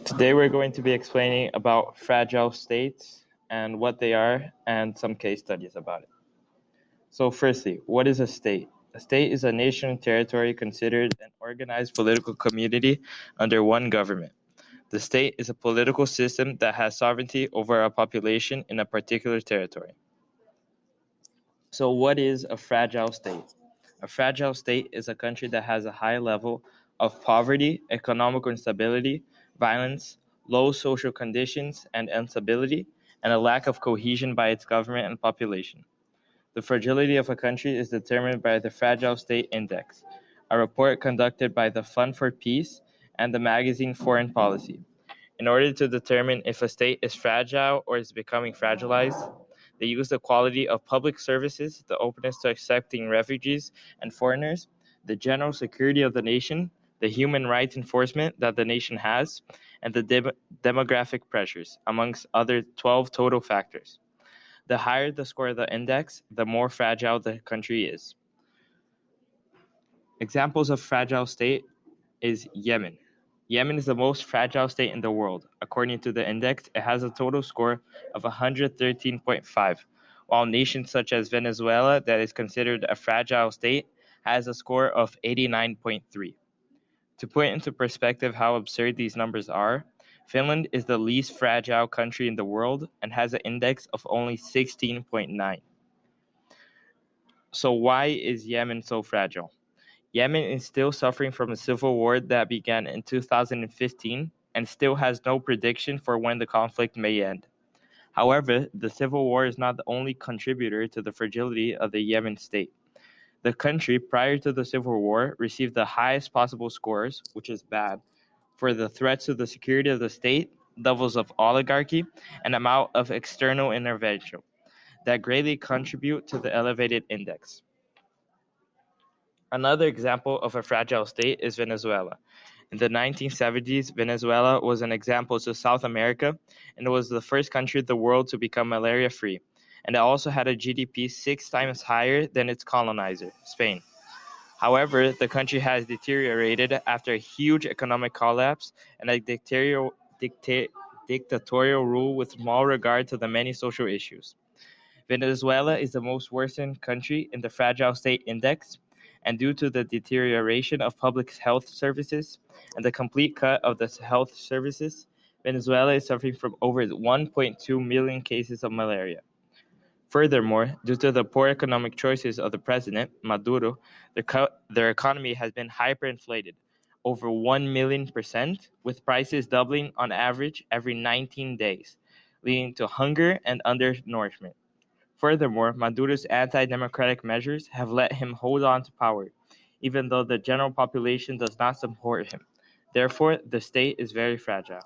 Today we're going to be explaining about fragile states and what they are and some case studies about it. So firstly, what is a state? A state is a nation and territory considered an organized political community under one government. The state is a political system that has sovereignty over a population in a particular territory. So what is a fragile state? A fragile state is a country that has a high level of poverty, economic instability, violence, low social conditions and instability, and a lack of cohesion by its government and population. The fragility of a country is determined by the Fragile State Index, a report conducted by the Fund for Peace and the magazine Foreign Policy. In order to determine if a state is fragile or is becoming fragilized, they use the quality of public services, the openness to accepting refugees and foreigners, the general security of the nation, the human rights enforcement that the nation has, and the demographic pressures, amongst other 12 total factors. The higher the score of the index, the more fragile the country is. Examples of fragile state is Yemen. Yemen is the most fragile state in the world. According to the index, it has a total score of 113.5, while nations such as Venezuela, that is considered a fragile state, has a score of 89.3. To put into perspective how absurd these numbers are, Finland is the least fragile country in the world and has an index of only 16.9. So why is Yemen so fragile? Yemen is still suffering from a civil war that began in 2015 and still has no prediction for when the conflict may end. However, the civil war is not the only contributor to the fragility of the Yemen state. The country, prior to the civil war, received the highest possible scores, which is bad, for the threats to the security of the state, levels of oligarchy, and amount of external intervention that greatly contribute to the elevated index. Another example of a fragile state is Venezuela. In the 1970s, Venezuela was an example to South America, and it was the first country in the world to become malaria-free. And it also had a GDP 6 times higher than its colonizer, Spain. However, the country has deteriorated after a huge economic collapse and a dictatorial rule with small regard to the many social issues. Venezuela is the most worsened country in the Fragile State Index, and due to the deterioration of public health services and the complete cut of the health services, Venezuela is suffering from over 1.2 million cases of malaria. Furthermore, due to the poor economic choices of the president, Maduro, their economy has been hyperinflated, over 1,000,000%, with prices doubling on average every 19 days, leading to hunger and undernourishment. Furthermore, Maduro's anti-democratic measures have let him hold on to power, even though the general population does not support him. Therefore, the state is very fragile.